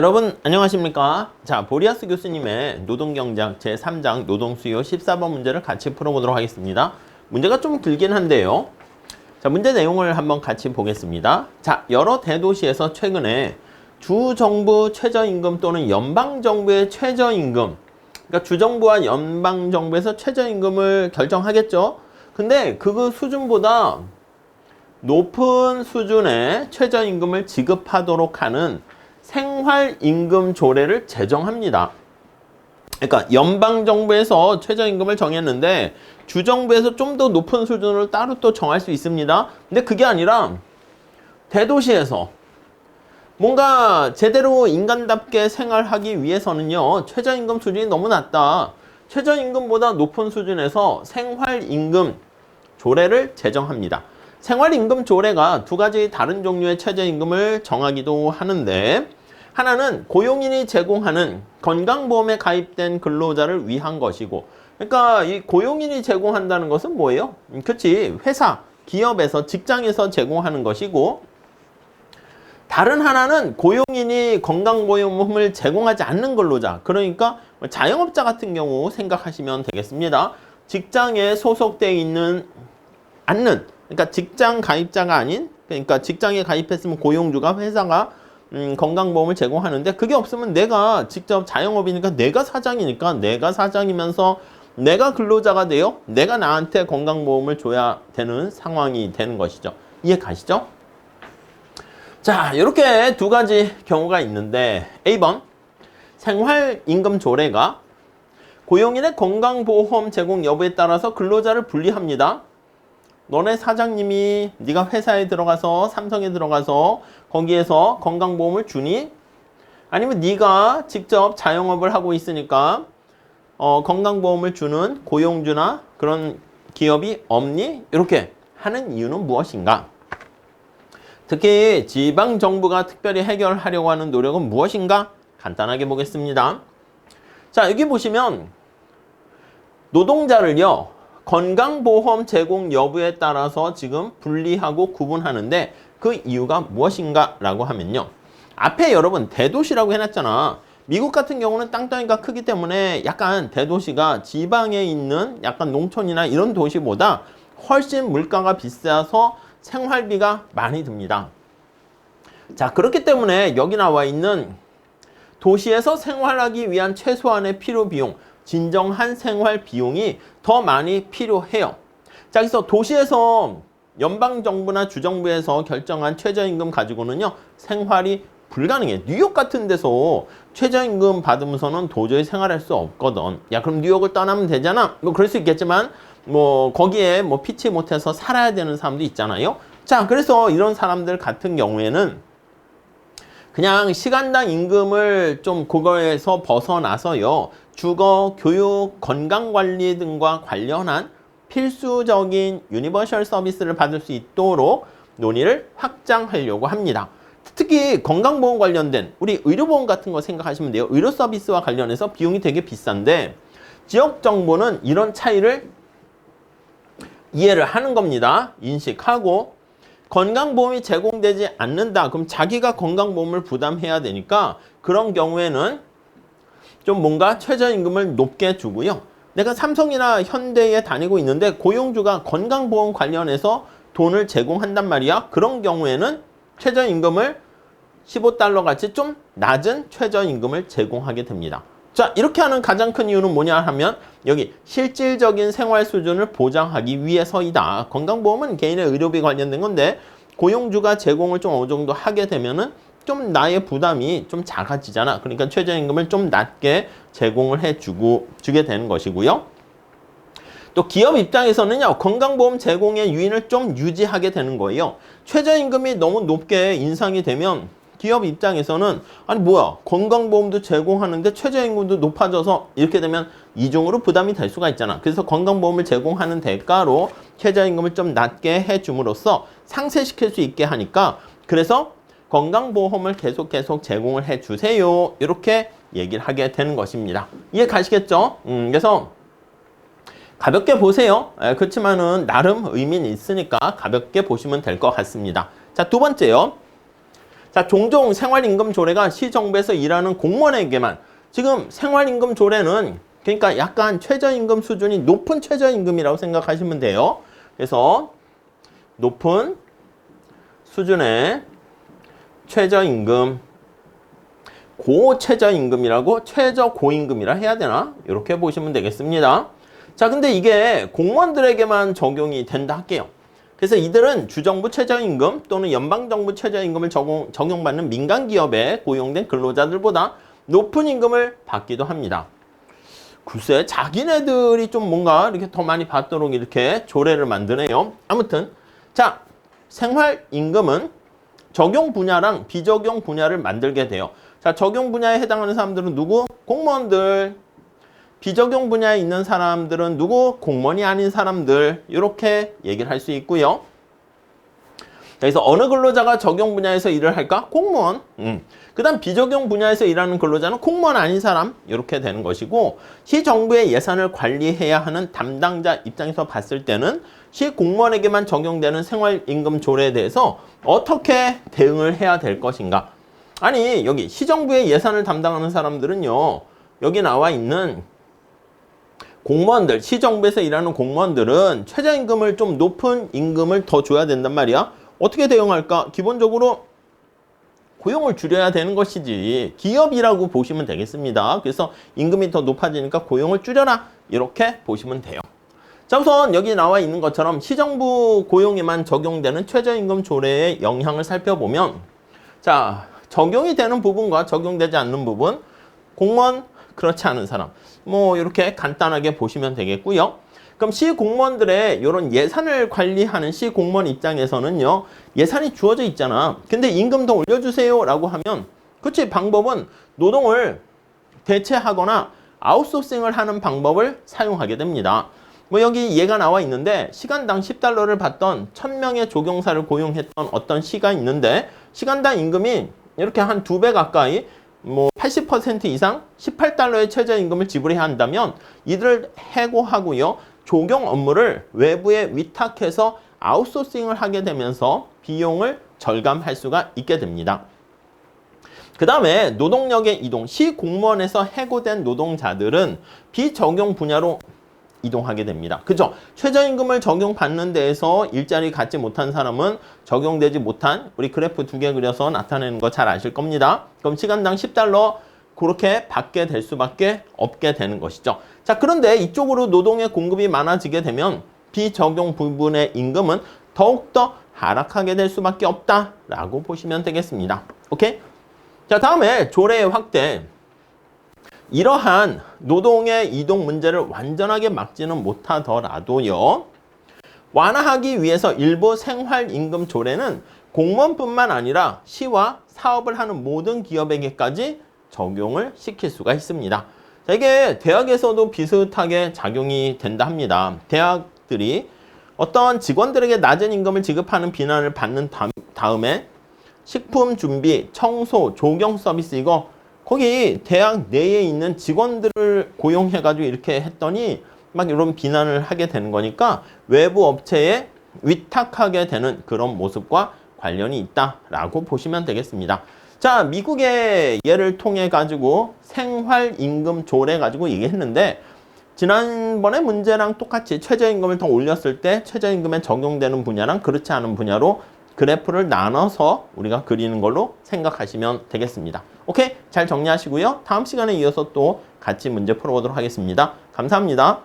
여러분 안녕하십니까? 자, 보리아스 교수님의 노동경제학 제3장 노동수요 14번 문제를 같이 풀어보도록 하겠습니다. 문제가 좀 길긴 한데요. 자, 문제 내용을 한번 같이 보겠습니다. 자, 여러 대도시에서 최근에 주정부 최저임금 또는 연방정부의 최저임금, 그러니까 주정부와 연방정부에서 최저임금을 결정하겠죠. 근데 그 수준보다 높은 수준의 최저임금을 지급하도록 하는 생활임금 조례를 제정합니다. 그러니까 연방정부에서 최저임금을 정했는데 주정부에서 좀 더 높은 수준을 따로 또 정할 수 있습니다. 근데 그게 아니라 대도시에서 뭔가 제대로 인간답게 생활하기 위해서는요, 최저임금 수준이 너무 낮다. 최저임금보다 높은 수준에서 생활임금 조례를 제정합니다. 생활임금 조례가 두 가지 다른 종류의 최저임금을 정하기도 하는데, 하나는 고용인이 제공하는 건강보험에 가입된 근로자를 위한 것이고, 그러니까 이 고용인이 제공한다는 것은 뭐예요? 그치, 회사, 기업에서, 직장에서 제공하는 것이고, 다른 하나는 고용인이 건강보험을 제공하지 않는 근로자, 그러니까 자영업자 같은 경우 생각하시면 되겠습니다. 직장에 소속되어 있는 않는, 그러니까 직장 가입자가 아닌, 그러니까 직장에 가입했으면 고용주가 회사가 건강보험을 제공하는데, 그게 없으면 내가 직접 자영업이니까 내가 사장이니까 내가 사장이면서 내가 근로자가 돼요. 내가 나한테 건강보험을 줘야 되는 상황이 되는 것이죠. 이해 가시죠? 자, 이렇게 두 가지 경우가 있는데, A번 생활임금 조례가 고용인의 건강보험 제공 여부에 따라서 근로자를 분리합니다. 너네 사장님이 네가 회사에 들어가서 삼성에 들어가서 거기에서 건강보험을 주니? 아니면 네가 직접 자영업을 하고 있으니까 건강보험을 주는 고용주나 그런 기업이 없니? 이렇게 하는 이유는 무엇인가? 특히 지방정부가 특별히 해결하려고 하는 노력은 무엇인가? 간단하게 보겠습니다. 자, 여기 보시면 노동자를요, 건강보험 제공 여부에 따라서 지금 분리하고 구분하는데, 그 이유가 무엇인가 라고 하면요, 앞에 여러분 대도시라고 해놨잖아. 미국 같은 경우는 땅덩이가 크기 때문에 약간 대도시가 지방에 있는 약간 농촌이나 이런 도시보다 훨씬 물가가 비싸서 생활비가 많이 듭니다. 자, 그렇기 때문에 여기 나와 있는 도시에서 생활하기 위한 최소한의 필요 비용, 진정한 생활 비용이 더 많이 필요해요. 자, 그래서 도시에서 연방정부나 주정부에서 결정한 최저임금 가지고는요, 생활이 불가능해. 뉴욕 같은 데서 최저임금 받으면서는 도저히 생활할 수 없거든. 야, 그럼 뉴욕을 떠나면 되잖아. 뭐 그럴 수 있겠지만 뭐 거기에 뭐 피치 못해서 살아야 되는 사람도 있잖아요. 자, 그래서 이런 사람들 같은 경우에는 그냥 시간당 임금을 좀 그거에서 벗어나서요, 주거, 교육, 건강관리 등과 관련한 필수적인 유니버셜 서비스를 받을 수 있도록 논의를 확장하려고 합니다. 특히 건강보험 관련된 우리 의료보험 같은 거 생각하시면 돼요. 의료 서비스와 관련해서 비용이 되게 비싼데 지역정부는 이런 차이를 이해를 하는 겁니다. 인식하고, 건강보험이 제공되지 않는다. 그럼 자기가 건강보험을 부담해야 되니까 그런 경우에는 좀 뭔가 최저임금을 높게 주고요. 내가 삼성이나 현대에 다니고 있는데 고용주가 건강보험 관련해서 돈을 제공한단 말이야. 그런 경우에는 최저임금을 15달러 같이 좀 낮은 최저임금을 제공하게 됩니다. 자, 이렇게 하는 가장 큰 이유는 뭐냐 하면 여기 실질적인 생활 수준을 보장하기 위해서이다. 건강보험은 개인의 의료비 관련된 건데 고용주가 제공을 좀 어느 정도 하게 되면은 좀 나의 부담이 좀 작아지잖아. 그러니까 최저임금을 좀 낮게 제공을 주게 되는 것이고요. 또 기업 입장에서는요, 건강보험 제공의 유인을 좀 유지하게 되는 거예요. 최저임금이 너무 높게 인상이 되면 기업 입장에서는 아니 뭐야, 건강보험도 제공하는데 최저임금도 높아져서 이렇게 되면 이중으로 부담이 될 수가 있잖아. 그래서 건강보험을 제공하는 대가로 최저임금을 좀 낮게 해줌으로써 상쇄시킬 수 있게 하니까, 그래서 건강보험을 계속 제공을 해주세요, 이렇게 얘기를 하게 되는 것입니다. 이해 가시겠죠? 그래서 가볍게 보세요. 그렇지만은 나름 의미는 있으니까 가볍게 보시면 될 것 같습니다. 자, 두 번째요. 자, 종종 생활임금 조례가 시정부에서 일하는 공무원에게만 지금 생활임금 조례는 그러니까 약간 최저임금 수준이 높은 최저임금이라고 생각하시면 돼요. 그래서 높은 수준의 최저임금, 고최저임금이라고 최저고임금이라 해야 되나? 이렇게 보시면 되겠습니다. 자, 근데 이게 공무원들에게만 적용이 된다 할게요. 그래서 이들은 주정부 최저임금 또는 연방정부 최저임금을 적용받는 민간기업에 고용된 근로자들보다 높은 임금을 받기도 합니다. 글쎄, 자기네들이 좀 뭔가 이렇게 더 많이 받도록 이렇게 조례를 만드네요. 아무튼, 자, 생활임금은 적용 분야랑 비적용 분야를 만들게 돼요. 자, 적용 분야에 해당하는 사람들은 누구? 공무원들. 비적용 분야에 있는 사람들은 누구? 공무원이 아닌 사람들. 이렇게 얘기를 할 수 있고요. 그래서 어느 근로자가 적용 분야에서 일을 할까? 공무원. 그 다음 비적용 분야에서 일하는 근로자는 공무원 아닌 사람. 이렇게 되는 것이고, 시정부의 예산을 관리해야 하는 담당자 입장에서 봤을 때는 시공무원에게만 적용되는 생활임금 조례에 대해서 어떻게 대응을 해야 될 것인가? 아니, 여기 시정부의 예산을 담당하는 사람들은요, 여기 나와 있는 공무원들, 시정부에서 일하는 공무원들은 최저임금을 좀 높은 임금을 더 줘야 된단 말이야. 어떻게 대응할까? 기본적으로 고용을 줄여야 되는 것이지, 기업이라고 보시면 되겠습니다. 그래서 임금이 더 높아지니까 고용을 줄여라, 이렇게 보시면 돼요. 자, 우선 여기 나와 있는 것처럼 시정부 고용에만 적용되는 최저임금 조례의 영향을 살펴보면, 자, 적용이 되는 부분과 적용되지 않는 부분, 공무원, 그렇지 않은 사람, 뭐 이렇게 간단하게 보시면 되겠고요. 그럼 시공무원들의 이런 예산을 관리하는 시공무원 입장에서는요, 예산이 주어져 있잖아. 근데 임금 더 올려주세요 라고 하면, 그치, 방법은 노동을 대체하거나 아웃소싱을 하는 방법을 사용하게 됩니다. 뭐 여기 얘가 나와 있는데, 시간당 10달러를 받던 1000명의 조경사를 고용했던 어떤 시가 있는데, 시간당 임금이 이렇게 한 2배 가까이, 뭐 80% 이상 18달러의 최저임금을 지불해야 한다면 이들을 해고하고요, 조경 업무를 외부에 위탁해서 아웃소싱을 하게 되면서 비용을 절감할 수가 있게 됩니다. 그 다음에 노동력의 이동, 시공무원에서 해고된 노동자들은 비적용 분야로 이동하게 됩니다. 그죠? 최저임금을 적용받는 데에서 일자리 갖지 못한 사람은 적용되지 못한, 우리 그래프 2개 그려서 나타내는 거 잘 아실 겁니다. 그럼 시간당 10달러 그렇게 받게 될 수밖에 없게 되는 것이죠. 자, 그런데 이쪽으로 노동의 공급이 많아지게 되면 비적용 부분의 임금은 더욱더 하락하게 될 수밖에 없다라고 보시면 되겠습니다. 오케이? 자, 다음에 조례의 확대. 이러한 노동의 이동 문제를 완전하게 막지는 못하더라도요, 완화하기 위해서 일부 생활임금 조례는 공무원뿐만 아니라 시와 사업을 하는 모든 기업에게까지 적용을 시킬 수가 있습니다. 자, 이게 대학에서도 비슷하게 작용이 된다 합니다. 대학들이 어떤 직원들에게 낮은 임금을 지급하는 비난을 받는 다음에 식품 준비, 청소, 조경 서비스, 이거 거기 대학 내에 있는 직원들을 고용해가지고 이렇게 했더니 막 이런 비난을 하게 되는 거니까 외부 업체에 위탁하게 되는 그런 모습과 관련이 있다라고 보시면 되겠습니다. 자, 미국의 예를 통해 가지고 생활임금 조례 가지고 얘기했는데, 지난번에 문제랑 똑같이 최저임금을 더 올렸을 때 최저임금에 적용되는 분야랑 그렇지 않은 분야로 그래프를 나눠서 우리가 그리는 걸로 생각하시면 되겠습니다. 오케이? 잘 정리하시고요. 다음 시간에 이어서 또 같이 문제 풀어보도록 하겠습니다. 감사합니다.